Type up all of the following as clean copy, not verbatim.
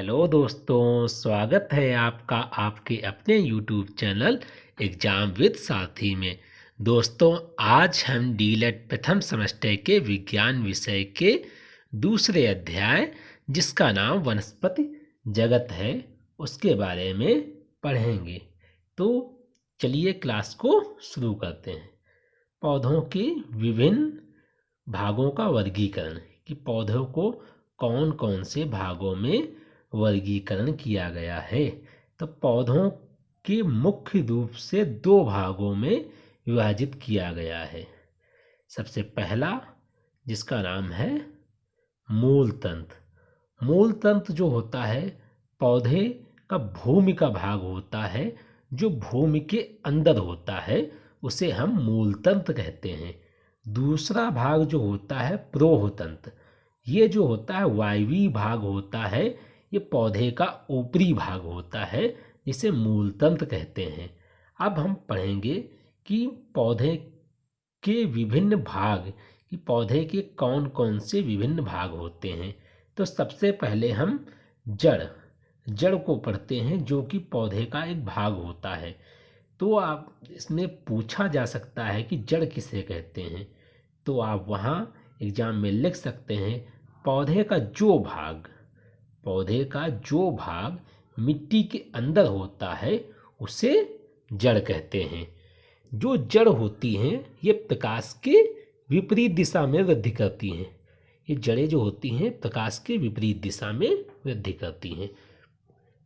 Hello दोस्तों, स्वागत है आपका आपके अपने यूट्यूब चैनल एग्जाम विद साथी में। दोस्तों, आज हम डीलेट प्रथम सेमेस्टर के विज्ञान विषय के दूसरे अध्याय, जिसका नाम वनस्पति जगत है, उसके बारे में पढ़ेंगे। तो चलिए क्लास को शुरू करते हैं। पौधों के विभिन्न भागों का वर्गीकरण, कि पौधों को कौन कौन से भागों में वर्गीकरण किया गया है। तो पौधों के मुख्य रूप से दो भागों में विभाजित किया गया है। सबसे पहला, जिसका नाम है मूल तंत्र। मूल तंत्र जो होता है, पौधे का भूमि का भाग होता है, जो भूमि के अंदर होता है, उसे हम मूल तंत्र कहते हैं। दूसरा भाग जो होता है प्रोहतंत्र, ये जो होता है वायवीय भाग होता है, ये पौधे का ऊपरी भाग होता है, जिसे मूल तंत्र कहते हैं। अब हम पढ़ेंगे कि पौधे के विभिन्न भाग, कि पौधे के कौन कौन से विभिन्न भाग होते हैं। तो सबसे पहले हम जड़ को पढ़ते हैं, जो कि पौधे का एक भाग होता है। तो आप इसमें पूछा जा सकता है कि जड़ किसे कहते हैं, तो आप वहाँ एग्जाम में लिख सकते हैं पौधे का जो भाग मिट्टी के अंदर होता है, उसे जड़ कहते हैं। जो जड़ होती हैं, ये प्रकाश के विपरीत दिशा में वृद्धि करती हैं। ये जड़ें जो होती हैं, प्रकाश के विपरीत दिशा में वृद्धि करती हैं।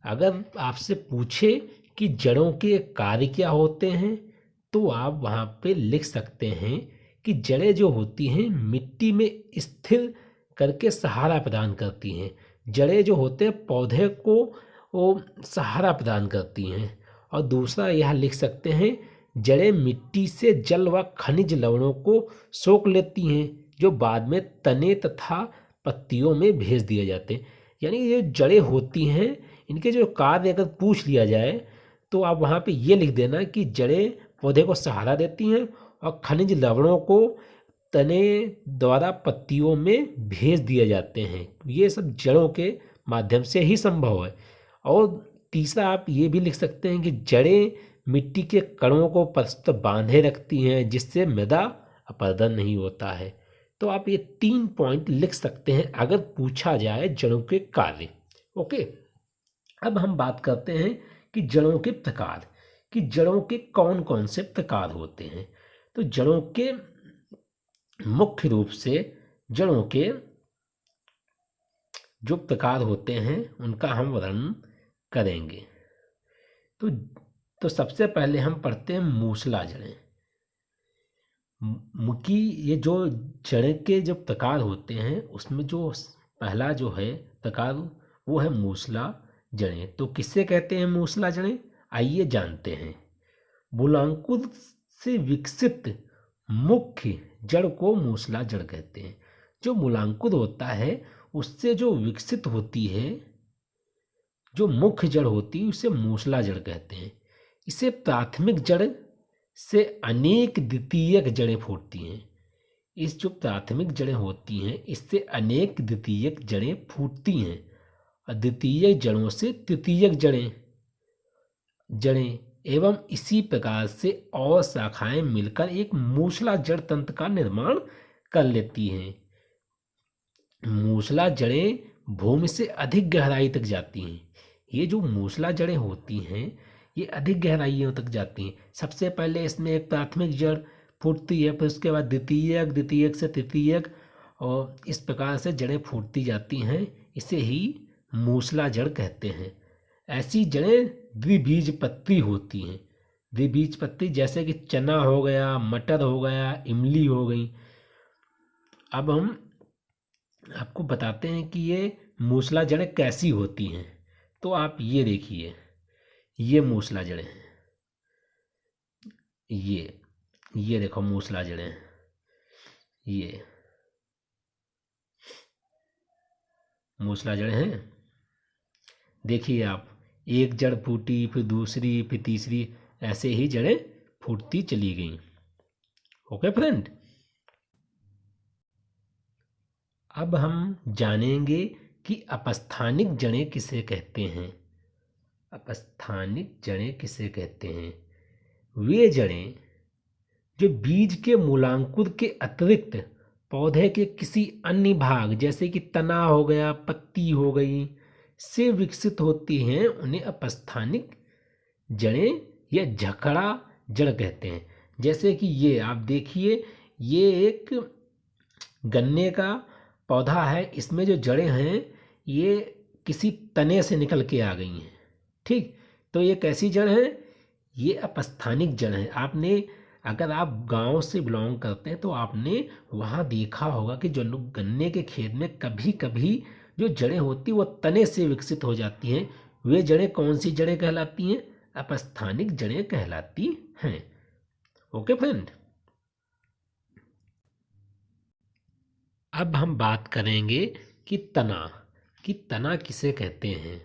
अगर आपसे पूछे कि जड़ों के कार्य क्या होते हैं, तो आप वहाँ पे लिख सकते हैं कि जड़ें जो होती हैं, मिट्टी में स्थिर करके सहारा प्रदान करती हैं। जड़ें जो होते हैं, पौधे को वो सहारा प्रदान करती हैं। और दूसरा यह लिख सकते हैं, जड़ें मिट्टी से जल व खनिज लवणों को सोख लेती हैं, जो बाद में तने तथा पत्तियों में भेज दिए जाते हैं। यानी ये जड़ें होती हैं, इनके जो कार्य अगर पूछ लिया जाए, तो आप वहाँ पे ये लिख देना कि जड़ें पौधे को सहारा देती हैं और खनिज लवणों को तने द्वारा पत्तियों में भेज दिए जाते हैं। ये सब जड़ों के माध्यम से ही संभव है। और तीसरा आप ये भी लिख सकते हैं कि जड़ें मिट्टी के कणों को परस्पर बांधे रखती हैं, जिससे मृदा अपरदन नहीं होता है। तो आप ये 3 पॉइंट लिख सकते हैं अगर पूछा जाए जड़ों के कार्य। ओके, अब हम बात करते हैं कि जड़ों के प्रकार, कि जड़ों के कौन कौन से प्रकार होते हैं। तो जड़ों के मुख्य रूप से जड़ों के जो प्रकार होते हैं, उनका हम वर्णन करेंगे। तो सबसे पहले हम पढ़ते हैं मूसला जड़ें। मुकी ये जो जड़ें के जो प्रकार होते हैं, उसमें जो पहला जो है प्रकार, वो है मूसला जड़ें। तो किससे कहते हैं मूसला जड़ें, आइए जानते हैं। मूलांकुर से विकसित मुख्य जड़ को मूसला जड़ कहते हैं। जो मूलांकुर होता है, उससे जो विकसित होती है, जो मुख्य जड़ होती है, उसे मूसला जड़ कहते हैं। इसे प्राथमिक जड़ से अनेक द्वितीयक जड़ें फूटती हैं। इस जो प्राथमिक जड़ें होती हैं, इससे अनेक द्वितीयक जड़ें फूटती हैं, और द्वितीयक जड़ों से तृतीयक जड़ें एवं इसी प्रकार से और शाखाएं मिलकर एक मूसला जड़ तंत्र का निर्माण कर लेती हैं। मूसला जड़ें भूमि से अधिक गहराई तक जाती हैं। ये जो मूसला जड़ें होती हैं, ये अधिक गहराइयों तक जाती हैं। सबसे पहले इसमें एक प्राथमिक जड़ फूटती है, फिर उसके बाद द्वितीयक से तृतीयक, और इस प्रकार से जड़ें फूटती जाती हैं। इसे ही मूसला जड़ कहते हैं। ऐसी जड़ें द्विबीजपत्री होती हैं। द्विबीजपत्री जैसे कि चना हो गया, मटर हो गया, इमली हो गई। अब हम आपको बताते हैं कि ये मूसला जड़ें कैसी होती हैं। तो आप ये देखिए, ये मूसला जड़ें हैं। ये देखो मूसला जड़ें, ये मूसला जड़ें हैं। देखिए आप, एक जड़ फूटी, फिर दूसरी, फिर तीसरी, ऐसे ही जड़ें फूटती चली गई। ओके फ्रेंड, अब हम जानेंगे कि अपस्थानिक जड़ें किसे कहते हैं। अपस्थानिक जड़ें किसे कहते हैं? वे जड़ें जो बीज के मूलांकुर के अतिरिक्त पौधे के किसी अन्य भाग जैसे कि तना हो गया, पत्ती हो गई, से विकसित होती हैं, उन्हें अपस्थानिक जड़ें या झकड़ा जड़ कहते हैं। जैसे कि ये आप देखिए, ये एक गन्ने का पौधा है, इसमें जो जड़ें हैं ये किसी तने से निकल के आ गई हैं। ठीक, तो ये कैसी जड़ है? ये अपस्थानिक जड़ है। आपने, अगर आप गांव से बिलोंग करते हैं तो आपने वहाँ देखा होगा कि जो लोग गन्ने के खेत में कभी कभी जो जड़ें होती हैं वो तने से विकसित हो जाती हैं। वे जड़ें कौन सी जड़ें कहलाती हैं? अपस्थानिक जड़ें कहलाती हैं। ओके फ्रेंड, अब हम बात करेंगे कि तना किसे कहते हैं,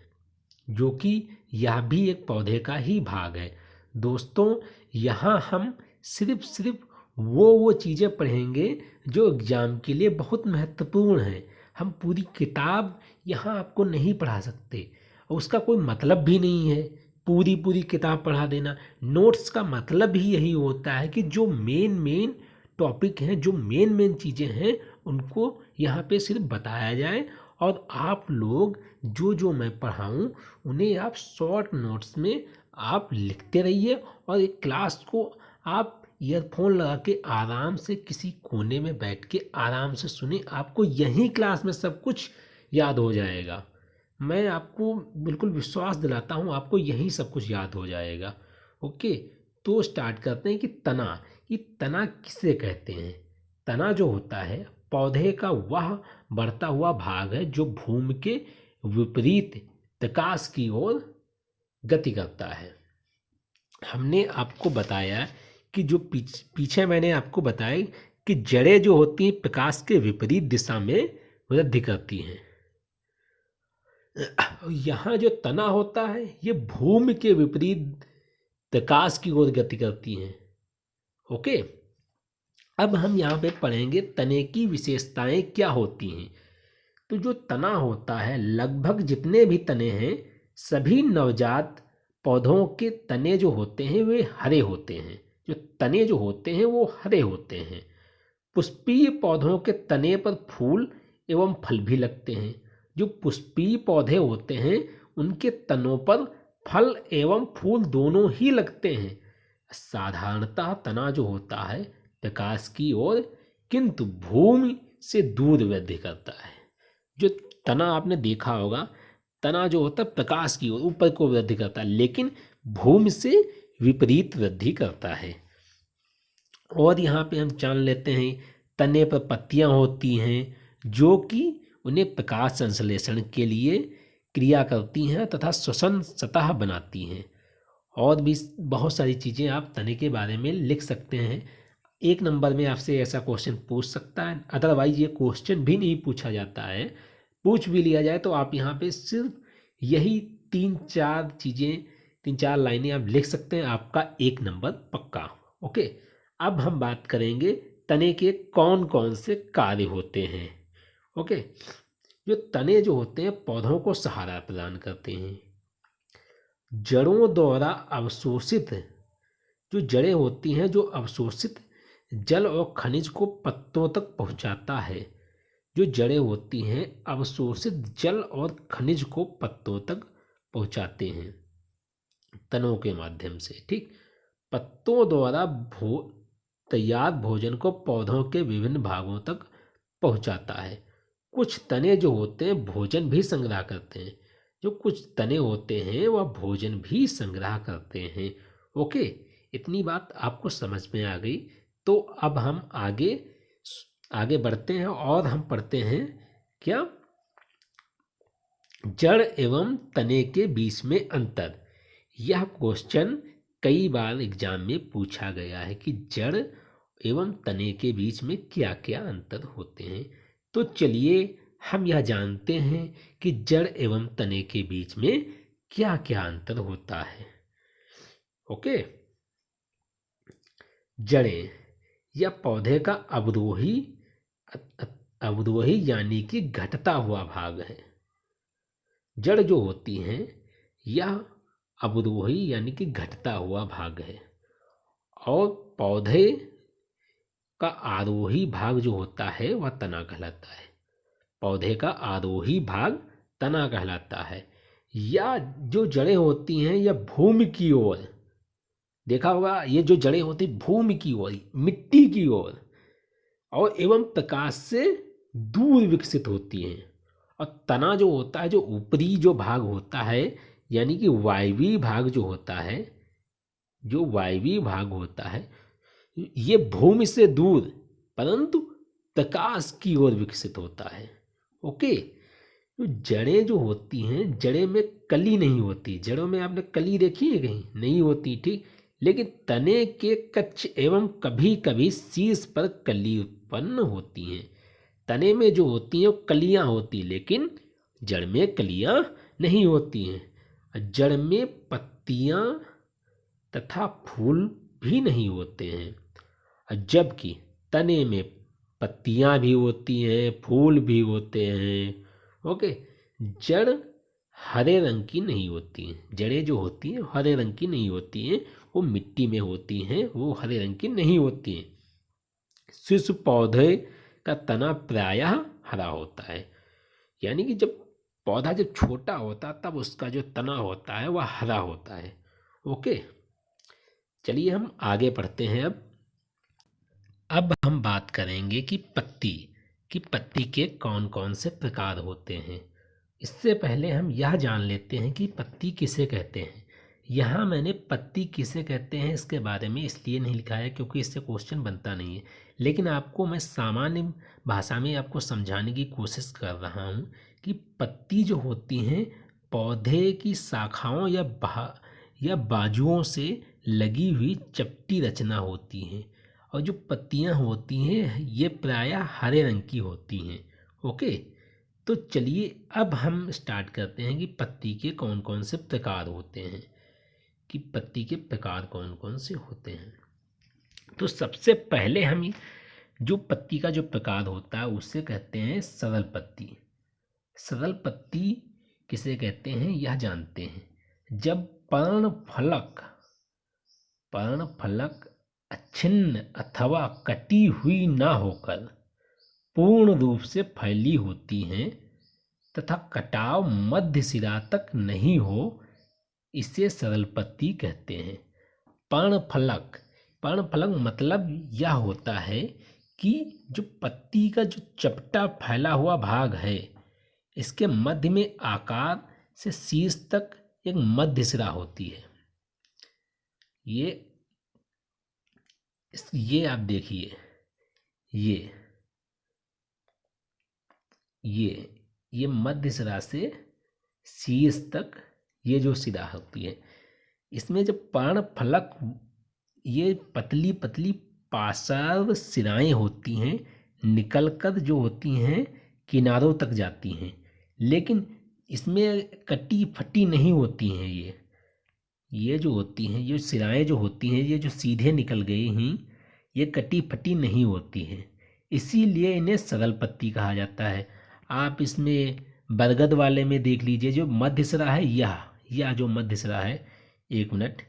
जो कि यह भी एक पौधे का ही भाग है। दोस्तों, यहाँ हम सिर्फ वो चीज़ें पढ़ेंगे जो एग्ज़ाम के लिए बहुत महत्वपूर्ण हैं। हम पूरी किताब यहाँ आपको नहीं पढ़ा सकते, और उसका कोई मतलब भी नहीं है पूरी किताब पढ़ा देना। नोट्स का मतलब ही यही होता है कि जो मेन टॉपिक हैं, जो मेन चीज़ें हैं, उनको यहाँ पे सिर्फ बताया जाए, और आप लोग जो मैं पढ़ाऊँ उन्हें आप शॉर्ट नोट्स में आप लिखते रहिए, और एक क्लास को आप ईयरफोन लगा के आराम से किसी कोने में बैठ के आराम से सुने। आपको यहीं क्लास में सब कुछ याद हो जाएगा। मैं आपको बिल्कुल विश्वास दिलाता हूँ, आपको यहीं सब कुछ याद हो जाएगा। ओके, तो स्टार्ट करते हैं कि तना किसे कहते हैं। तना जो होता है पौधे का वह बढ़ता हुआ भाग है जो भूमि के विपरीत विकास की ओर गति करता है। हमने आपको बताया कि जो पीछे मैंने आपको बताया कि जड़ें जो होती हैं प्रकाश के विपरीत दिशा में वृद्धि करती हैं। यहाँ जो तना होता है ये भूमि के विपरीत प्रकाश की ओर गति करती हैं। ओके, अब हम यहाँ पे पढ़ेंगे तने की विशेषताएं क्या होती हैं। तो जो तना होता है, लगभग जितने भी तने हैं सभी नवजात पौधों के तने जो होते हैं वे हरे होते हैं। जो तने जो होते हैं वो हरे होते हैं। पुष्पीय पौधों के तने पर फूल एवं फल भी लगते हैं। जो पुष्पीय पौधे होते हैं उनके तनों पर फल एवं फूल दोनों ही लगते हैं। साधारणतः तना जो होता है प्रकाश की ओर, किंतु भूमि से दूर वृद्धि करता है। जो तना आपने देखा होगा, तना जो होता है प्रकाश की ओर ऊपर को वृद्धि करता है, लेकिन भूमि से विपरीत वृद्धि करता है। और यहाँ पे हम जान लेते हैं तने पर पत्तियाँ होती हैं जो कि उन्हें प्रकाश संश्लेषण के लिए क्रिया करती हैं तथा श्वसन सतह बनाती हैं। और भी बहुत सारी चीज़ें आप तने के बारे में लिख सकते हैं। एक नंबर में आपसे ऐसा क्वेश्चन पूछ सकता है, अदरवाइज ये क्वेश्चन भी नहीं पूछा जाता है। पूछ भी लिया जाए तो आप यहाँ पे सिर्फ यही तीन चार लाइनें आप लिख सकते हैं, आपका एक नंबर पक्का। ओके, अब हम बात करेंगे तने के कौन कौन से कार्य होते हैं। ओके, जो तने जो होते हैं पौधों को सहारा प्रदान करते हैं। जड़ों द्वारा अवशोषित, जो जड़ें होती हैं जो अवशोषित जल और खनिज को पत्तों तक पहुंचाता है। जो जड़ें होती हैं अवशोषित जल और खनिज को पत्तों तक पहुंचाते हैं तनों के माध्यम से। ठीक, पत्तों द्वारा तैयार भोजन को पौधों के विभिन्न भागों तक पहुंचाता है। कुछ तने जो होते हैं भोजन भी संग्रह करते हैं। जो कुछ तने होते हैं वह भोजन भी संग्रह करते हैं। ओके, इतनी बात आपको समझ में आ गई। तो अब हम आगे बढ़ते हैं और हम पढ़ते हैं क्या, जड़ एवं तने के बीच में अंतर। यह क्वेश्चन कई बार एग्जाम में पूछा गया है कि जड़ एवं तने के बीच में क्या क्या अंतर होते हैं। तो चलिए हम यह जानते हैं कि जड़ एवं तने के बीच में क्या क्या अंतर होता है। ओके, जड़ें या पौधे का अवरोही यानी कि घटता हुआ भाग है। जड़ जो होती हैं यह अवरोही यानी कि घटता हुआ भाग है, और पौधे का आरोही भाग जो होता है वह तना कहलाता है। पौधे का आरोही भाग तना कहलाता है। या जो जड़ें होती हैं यह भूमि की ओर, देखा होगा, ये जो जड़ें होती भूमि की ओर, मिट्टी की ओर और एवं प्रकाश से दूर विकसित होती हैं। और तना जो होता है, जो ऊपरी जो भाग होता है यानी कि वायवीय भाग जो होता है, जो वायवीय भाग होता है ये भूमि से दूर परंतु प्रकाश की ओर विकसित होता है। ओके। तो जड़ें जो होती हैं, जड़ें में कली नहीं होती, जड़ों में आपने कली देखी है कहीं? नहीं होती, ठीक। लेकिन तने के कच्छ एवं कभी कभी शीर्ष पर कली उत्पन्न होती हैं। तने में जो होती हैं वो कलियां होती, लेकिन जड़ में कलियां नहीं होती हैं। जड़ में पत्तियां तथा फूल भी नहीं होते हैं, जबकि तने में पत्तियां भी होती हैं, फूल भी होते हैं। ओके। जड़ हरे रंग की नहीं होती हैं, जड़ें जो होती हैं हरे रंग की नहीं होती हैं, वो मिट्टी में होती हैं, वो हरे रंग की नहीं होती हैं। शिशु पौधे का तना प्रायः हरा होता है, यानी कि जब पौधा जब छोटा होता है तब उसका जो तना होता है वह हरा होता है। ओके। चलिए हम आगे बढ़ते हैं। अब हम बात करेंगे कि पत्ती के कौन कौन से प्रकार होते हैं। इससे पहले हम यह जान लेते हैं कि पत्ती किसे कहते हैं। यहाँ मैंने पत्ती किसे कहते हैं इसके बारे में इसलिए नहीं लिखा है क्योंकि इससे क्वेश्चन बनता नहीं है, लेकिन आपको मैं सामान्य भाषा में आपको समझाने की कोशिश कर रहा हूँ कि पत्ती जो होती हैं पौधे की शाखाओं या बाजुओं से लगी हुई चपटी रचना होती हैं, और जो पत्तियां होती हैं ये प्रायः हरे रंग की होती हैं। ओके। तो चलिए अब हम स्टार्ट करते हैं कि पत्ती के कौन कौन से प्रकार होते हैं, कि पत्ती के प्रकार कौन कौन से होते हैं। तो सबसे पहले हम जो पत्ती का जो प्रकार होता है उससे कहते हैं सरल पत्ती। सरल पत्ती किसे कहते हैं यह जानते हैं। जब पर्णफलक अच्छिन्न अथवा कटी हुई ना होकर पूर्ण रूप से फैली होती हैं तथा कटाव मध्य सिरा तक नहीं हो, इसे सरल पत्ती कहते हैं। पर्णफलक मतलब यह होता है कि जो पत्ती का जो चपटा फैला हुआ भाग है इसके मध्य में आकार से शीर्ष तक एक मध्य सिरा होती है। ये आप देखिए, ये मध्य सिरा से शीर्ष तक ये जो सिरा होती है, इसमें जब पर्णफलक ये पतली पतली पार्श्व सिराएं होती हैं, निकलकर जो होती हैं किनारों तक जाती हैं, लेकिन इसमें कटी फटी नहीं होती हैं। ये जो होती हैं, ये सिराएं जो होती हैं, ये जो सीधे निकल गई हैं, ये कटी फटी नहीं होती हैं, इसीलिए इन्हें सरल पत्ती कहा जाता है। आप इसमें बरगद वाले में देख लीजिए, जो मध्य सिरा है यह जो मध्य सिरा है, एक मिनट,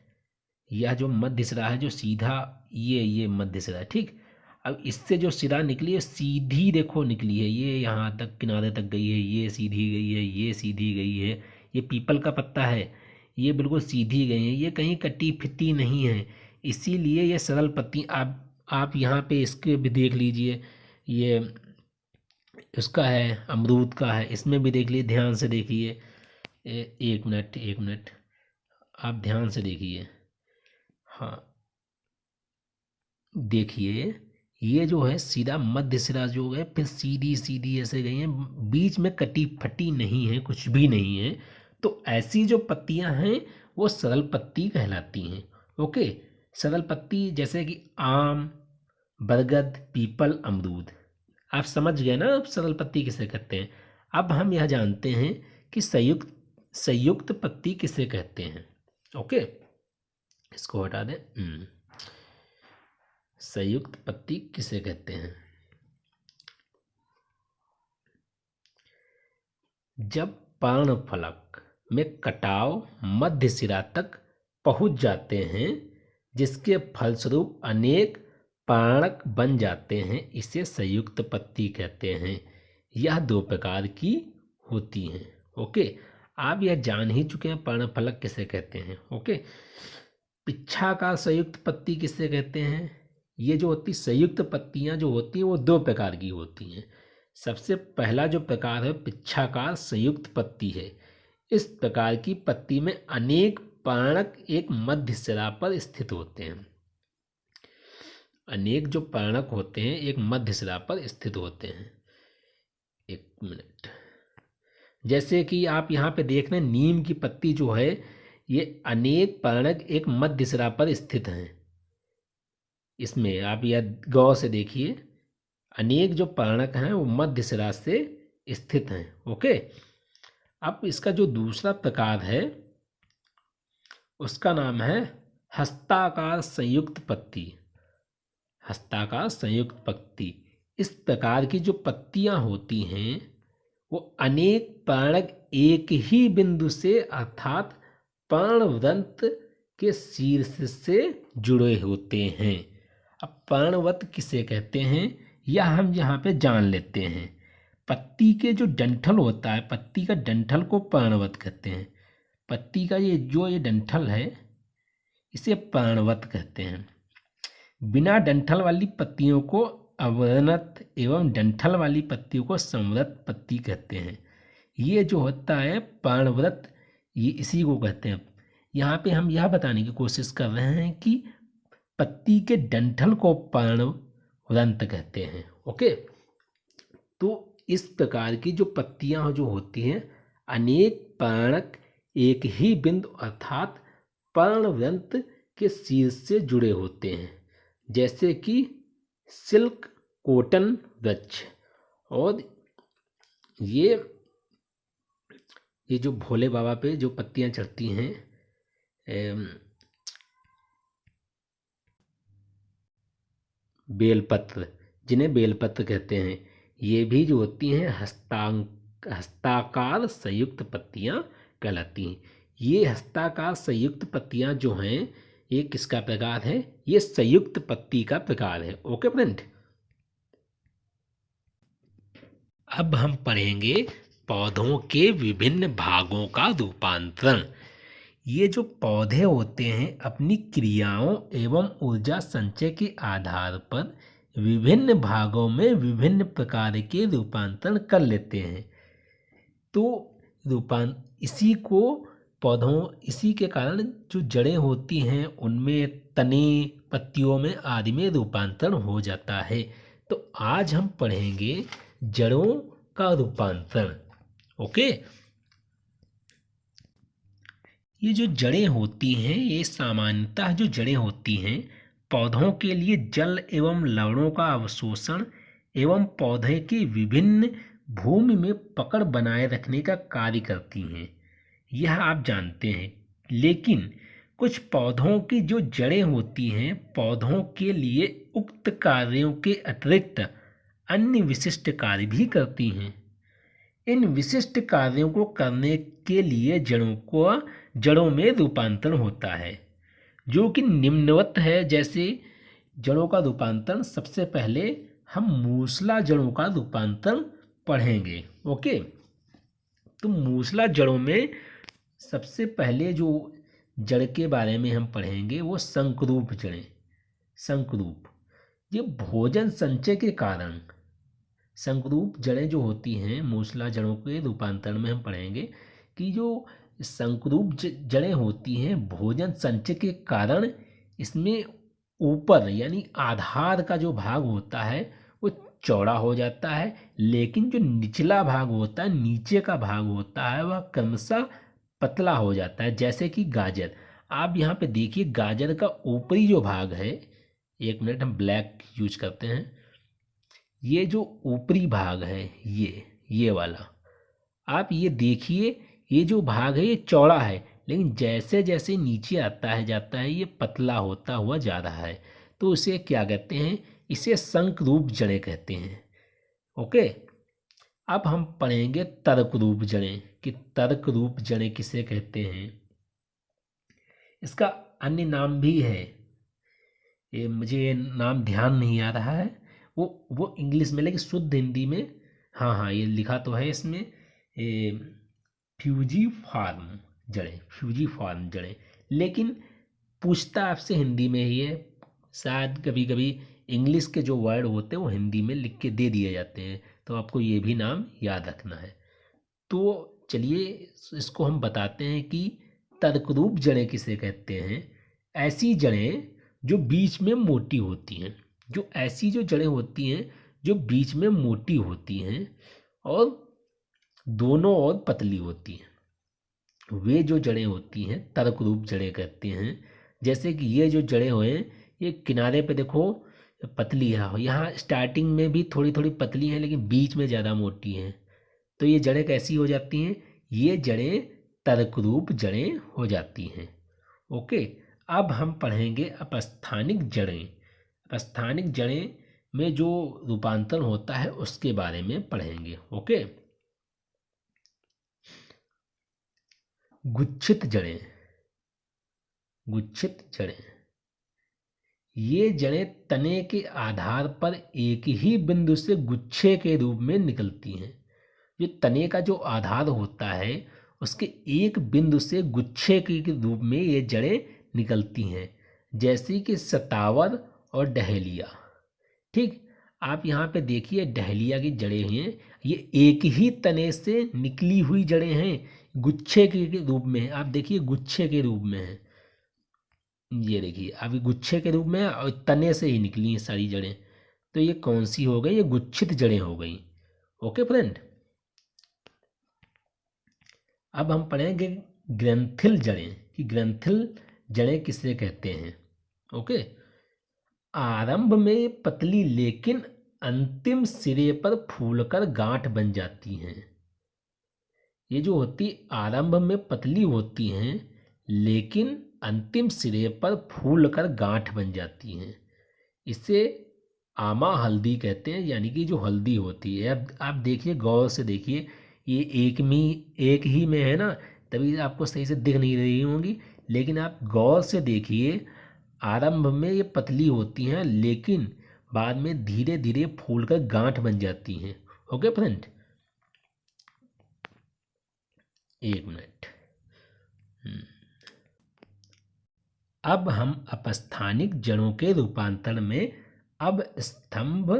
यह जो मध्य सिरा है जो सीधा ये मध्य सिरा है, ठीक। अब इससे जो सिरा निकली है सीधी देखो निकली है, ये यहाँ तक किनारे तक गई है, ये सीधी गई है, ये सीधी गई है। ये पीपल का पत्ता है, ये बिल्कुल सीधी गई है, ये कहीं कटी फिटी नहीं है, इसीलिए ये सरल पत्ती। आप यहाँ पे इसके भी देख लीजिए, ये उसका है, अमरूद का है, इसमें भी देख लीजिए, ध्यान से देखिए। एक मिनट आप ध्यान से देखिए। हाँ देखिए, ये जो है सीधा मध्य सिरा जो है फिर सीधी सीधी ऐसे गई हैं, बीच में कटी फटी नहीं है, कुछ भी नहीं है। तो ऐसी जो पत्तियां हैं वो सरल पत्ती कहलाती हैं। ओके। सरल पत्ती जैसे कि आम, बरगद, पीपल, अमरूद, आप समझ गए ना अब सरल पत्ती किसे कहते हैं। अब हम यह जानते हैं कि संयुक्त पत्ती किसे कहते हैं। ओके, इसको हटा दें। संयुक्त पत्ती किसे कहते हैं। जब पर्णफलक में कटाव मध्य सिरा तक पहुंच जाते हैं, जिसके फलस्वरूप अनेक पर्णक बन जाते हैं। इसे संयुक्त पत्ती कहते हैं। यह 2 प्रकार की होती हैं। ओके, आप यह जान ही चुके हैं पर्णफलक किसे कहते हैं। ओके, पिच्छाकार संयुक्त पत्ती किसे कहते हैं। ये जो होती संयुक्त पत्तियां जो होती हैं वो 2 प्रकार की होती हैं। सबसे पहला जो प्रकार है पिच्छाकार संयुक्त पत्ती है। इस प्रकार की पत्ती में अनेक पर्णक एक मध्य सिरा पर स्थित होते हैं। अनेक जो पर्णक होते हैं एक मध्य सिरा पर स्थित होते हैं। एक मिनट, जैसे कि आप यहाँ पे देख रहे हैं नीम की पत्ती जो है ये अनेक पर्णक एक मध्य सिरा पर स्थित हैं। इसमें आप यह गौर से देखिए, अनेक जो पर्णक हैं वो मध्य सिरा से स्थित हैं। ओके, अब इसका जो दूसरा प्रकार है उसका नाम है हस्ताकार संयुक्त पत्ती। हस्ताकार संयुक्त पत्ती, इस प्रकार की जो पत्तियां होती हैं वो अनेक पर्णक एक ही बिंदु से अर्थात पर्णवृत्त के शीर्ष से जुड़े होते हैं। अब पर्णवृत्त किसे कहते हैं यह हम यहाँ पे जान लेते हैं। पत्ती के जो डंठल होता है, पत्ती का डंठल को पर्णवृत्त कहते हैं। पत्ती का ये डंठल है इसे पर्णवृत्त कहते हैं। बिना डंठल वाली पत्तियों को अवृणत एवं डंठल वाली पत्तियों को संवृत पत्ती कहते हैं। ये जो होता है पर्णवृत्त, ये इसी को कहते हैं। यहाँ पे हम यह बताने की कोशिश कर रहे हैं कि पत्ती के डंठल को पर्णवृत्त कहते हैं। ओके, तो इस प्रकार की जो पत्तियां जो होती हैं अनेक पर्णक एक ही बिंदु अर्थात पर्णवृत्त के शीर्ष से जुड़े होते हैं, जैसे कि सिल्क कॉटन वृक्ष। और ये जो भोले बाबा पे जो पत्तियां चढ़ती हैं बेलपत्र, जिन्हें बेलपत्र कहते हैं, ये भी जो होती हैं हस्ताकार संयुक्त पत्तियां कहलाती हैं। ये हस्ताकार संयुक्त पत्तियां जो हैं ये किसका प्रकार है, ये संयुक्त पत्ती का प्रकार है। ओके फ्रेंड, अब हम पढ़ेंगे पौधों के विभिन्न भागों का रूपांतरण। ये जो पौधे होते हैं अपनी क्रियाओं एवं ऊर्जा संचय के आधार पर विभिन्न भागों में विभिन्न प्रकार के रूपांतरण कर लेते हैं। तो इसी को पौधों, इसी के कारण जो जड़ें होती हैं उनमें तने, पत्तियों में आदि में रूपांतरण हो जाता है। तो आज हम पढ़ेंगे जड़ों का रूपांतरण। ओके, ये जो जड़ें होती हैं ये सामान्यतः जो जड़ें होती हैं पौधों के लिए जल एवं लवणों का अवशोषण एवं पौधे की विभिन्न भूमि में पकड़ बनाए रखने का कार्य करती हैं, यह आप जानते हैं। लेकिन कुछ पौधों की जो जड़ें होती हैं पौधों के लिए उक्त कार्यों के अतिरिक्त अन्य विशिष्ट कार्य भी करती हैं। इन विशिष्ट कार्यों को करने के लिए जड़ों में रूपांतरण होता है, जो कि निम्नवत है। जैसे जड़ों का रूपांतरण, सबसे पहले हम मूसला जड़ों का रूपांतरण पढ़ेंगे। ओके, तो मूसला जड़ों में सबसे पहले जो जड़ के बारे में हम पढ़ेंगे वो संकरूप जड़ें। संकरूप, ये भोजन संचय के कारण संकरूप जड़ें जो होती हैं मूसला जड़ों के रूपांतरण में हम पढ़ेंगे कि जो संकरूप जड़ें होती हैं भोजन संचय के कारण इसमें ऊपर यानी आधार का जो भाग होता है वो चौड़ा हो जाता है, लेकिन जो निचला भाग होता है, नीचे का भाग होता है, वह क्रमशः पतला हो जाता है। जैसे कि गाजर, आप यहाँ पे देखिए गाजर का ऊपरी जो भाग है, एक मिनट हम ब्लैक यूज करते हैं, ये जो ऊपरी भाग है ये वाला, आप ये देखिए ये जो भाग है ये चौड़ा है, लेकिन जैसे जैसे नीचे जाता है ये पतला होता हुआ जा रहा है। तो इसे क्या कहते हैं, इसे संकरूप जड़ें कहते हैं। ओके, अब हम पढ़ेंगे तर्करूप जड़ें। कि तर्क रूप जड़ें किसे कहते हैं। इसका अन्य नाम भी है, ये मुझे नाम ध्यान नहीं आ रहा है, वो इंग्लिश में, लेकिन शुद्ध हिंदी में हाँ हाँ ये लिखा तो है इसमें, ये फ्यूजीफॉर्म जड़ें, फ्यूजीफॉर्म जड़ें, लेकिन पूछता आपसे हिंदी में ही है। शायद कभी कभी इंग्लिश के जो वर्ड होते हैं वो हिंदी में लिख के दे दिए जाते हैं, तो आपको ये भी नाम याद रखना है। तो चलिए इसको हम बताते हैं कि तर्करूप जड़ें किसे कहते हैं। ऐसी जड़ें जो बीच में मोटी होती हैं, जो ऐसी जो जड़ें होती हैं जो बीच में मोटी होती हैं और दोनों ओर पतली होती हैं, वे जो जड़ें होती हैं तर्करूप जड़ें कहते हैं। जैसे कि ये जो जड़ें हुए हैं, ये किनारे पे देखो पतली है, यहाँ स्टार्टिंग में भी थोड़ी थोड़ी पतली हैं लेकिन बीच में ज़्यादा मोटी हैं, तो ये जड़ें कैसी हो जाती हैं, ये जड़ें तर्करूप जड़ें हो जाती हैं। ओके, अब हम पढ़ेंगे अपस्थानिक जड़ें। अपस्थानिक जड़ें में जो रूपांतरण होता है उसके बारे में पढ़ेंगे। ओके, गुच्छित जड़ें। गुच्छित जड़ें, ये जड़ें तने के आधार पर एक ही बिंदु से गुच्छे के रूप में निकलती हैं। जो तने का जो आधार होता है उसके एक बिंदु से गुच्छे के रूप में ये जड़ें निकलती हैं, जैसे कि सतावर और डहेलिया। ठीक, आप यहाँ पे देखिए डहेलिया की जड़ें हैं, ये एक ही तने से निकली हुई जड़ें हैं, गुच्छे के रूप में। आप देखिए गुच्छे के रूप में है, ये देखिए अभी गुच्छे के रूप में है और तने से ही निकली हैं सारी जड़ें। तो ये कौन सी हो गई, ये गुच्छित जड़ें हो गई। ओके फ्रेंड, अब हम पढ़ेंगे ग्रंथिल जड़ें कि ग्रंथिल जड़ें किसे कहते हैं। ओके, आरंभ में पतली लेकिन अंतिम सिरे पर फूलकर गांठ बन जाती हैं। ये जो होती आरंभ में पतली होती हैं लेकिन अंतिम सिरे पर फूलकर गांठ बन जाती हैं, इसे आमा हल्दी कहते हैं, यानी कि जो हल्दी होती है। अब आप देखिए गौर से देखिए, ये एक ही में है ना, तभी आपको सही से दिख नहीं रही होंगी, लेकिन आप गौर से देखिए आरंभ में ये पतली होती हैं लेकिन बाद में धीरे धीरे फूलकर गांठ बन जाती हैं। ओके फ्रेंड, एक मिनट। अब हम अपस्थानिक जड़ों के रूपांतरण में अब स्तंभ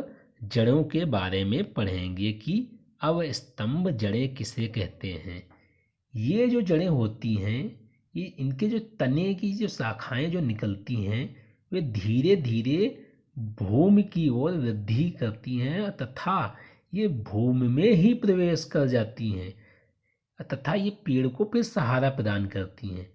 जड़ों के बारे में पढ़ेंगे कि अब स्तंभ जड़ें किसे कहते हैं। ये जो जड़ें होती हैं, ये इनके जो तने की जो शाखाएं जो निकलती हैं वे धीरे धीरे भूमि की ओर वृद्धि करती हैं तथा ये भूमि में ही प्रवेश कर जाती हैं तथा ये पेड़ को फिर सहारा प्रदान करती हैं।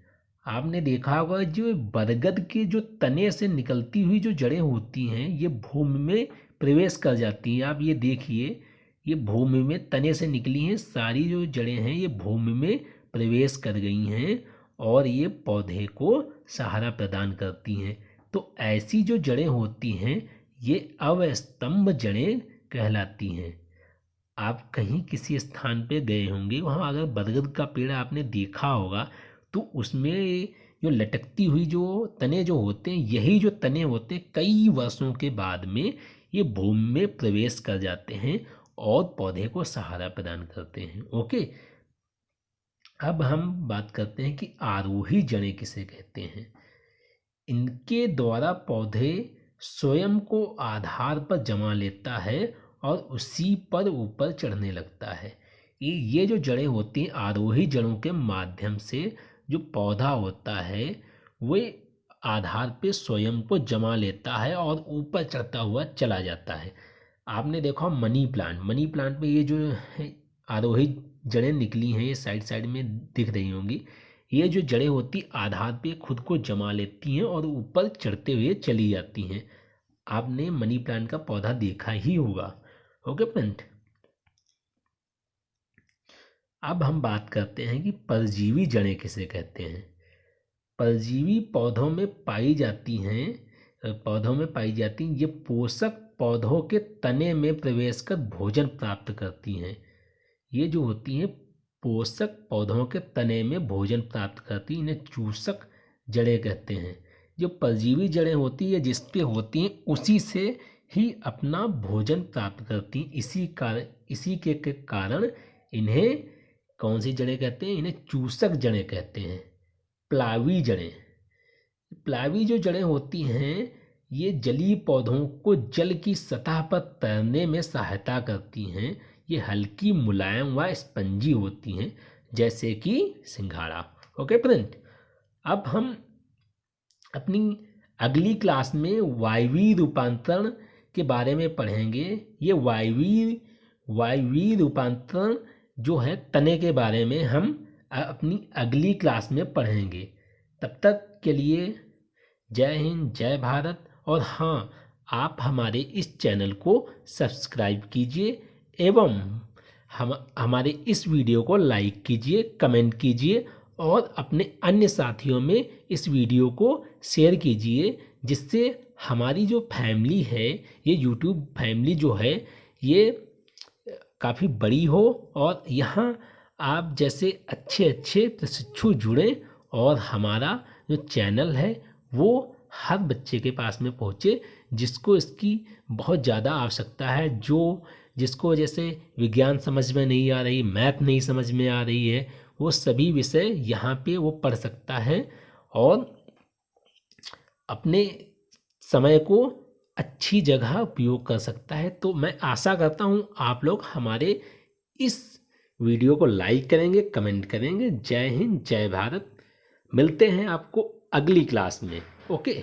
आपने देखा होगा जो बरगद के जो तने से निकलती हुई जो जड़ें होती हैं ये भूमि में प्रवेश कर जाती हैं। आप ये देखिए, ये भूमि में तने से निकली हैं सारी जो जड़ें हैं, ये भूमि में प्रवेश कर गई हैं और ये पौधे को सहारा प्रदान करती हैं। तो ऐसी जो जड़ें होती हैं ये अवस्तंभ जड़ें कहलाती हैं। आप कहीं किसी स्थान पे गए होंगे, वहाँ अगर बरगद का पेड़ आपने देखा होगा तो उसमें जो लटकती हुई जो तने जो होते हैं, यही जो तने होते हैं कई वर्षों के बाद में ये भूमि में प्रवेश कर जाते हैं और पौधे को सहारा प्रदान करते हैं। ओके, अब हम बात करते हैं कि आरोही जड़ें किसे कहते हैं। इनके द्वारा पौधे स्वयं को आधार पर जमा लेता है और उसी पर ऊपर चढ़ने लगता है। ये जो जड़ें होती हैं आरोही जड़ों के माध्यम से जो पौधा होता है वो आधार पे स्वयं को जमा लेता है और ऊपर चढ़ता हुआ चला जाता है। आपने देखा मनी प्लांट में ये जो है आरोही जड़ें निकली हैं, ये साइड साइड में दिख रही होंगी। ये जो जड़ें होती आधार पे खुद को जमा लेती हैं और ऊपर चढ़ते हुए चली जाती हैं। आपने मनी प्लांट का पौधा देखा ही होगा। ओके फ्रेंड, अब हम बात करते हैं कि परजीवी जड़ें किसे कहते हैं। परजीवी पौधों में पाई जाती हैं, ये पोषक पौधों के तने में प्रवेश कर भोजन प्राप्त करती हैं। ये जो होती हैं पोषक पौधों के तने में भोजन प्राप्त करती हैं, इन्हें चूसक जड़ें कहते हैं। जो परजीवी जड़ें होती है जिस पे होती हैं उसी से ही अपना भोजन प्राप्त करती हैं। इसी के कारण इन्हें कौन सी जड़ें कहते हैं? इन्हें चूसक जड़ें कहते हैं। प्लावी जड़ें, प्लावी जो जड़ें होती हैं ये जलीय पौधों को जल की सतह पर तैरने में सहायता करती हैं। ये हल्की, मुलायम व स्पंजी होती हैं, जैसे कि सिंघाड़ा। ओके फ्रेंड, अब हम अपनी अगली क्लास में वायवीय रूपांतरण के बारे में पढ़ेंगे। ये वायवीय रूपांतरण जो है तने के बारे में हम अपनी अगली क्लास में पढ़ेंगे। तब तक के लिए जय हिंद, जय भारत। और हाँ, आप हमारे इस चैनल को सब्सक्राइब कीजिए एवं हमारे इस वीडियो को लाइक कीजिए, कमेंट कीजिए और अपने अन्य साथियों में इस वीडियो को शेयर कीजिए, जिससे हमारी जो फैमिली है, ये यूट्यूब फैमिली जो है, ये काफ़ी बड़ी हो और यहाँ आप जैसे अच्छे अच्छे प्रशिक्षु जुड़ें और हमारा जो चैनल है वो हर बच्चे के पास में पहुँचे जिसको इसकी बहुत ज़्यादा आवश्यकता है। जिसको जैसे विज्ञान समझ में नहीं आ रही, मैथ नहीं समझ में आ रही है, वो सभी विषय यहाँ पे वो पढ़ सकता है और अपने समय को अच्छी जगह उपयोग कर सकता है। तो मैं आशा करता हूँ आप लोग हमारे इस वीडियो को लाइक करेंगे, कमेंट करेंगे। जय हिंद, जय भारत। मिलते हैं आपको अगली क्लास में। ओके।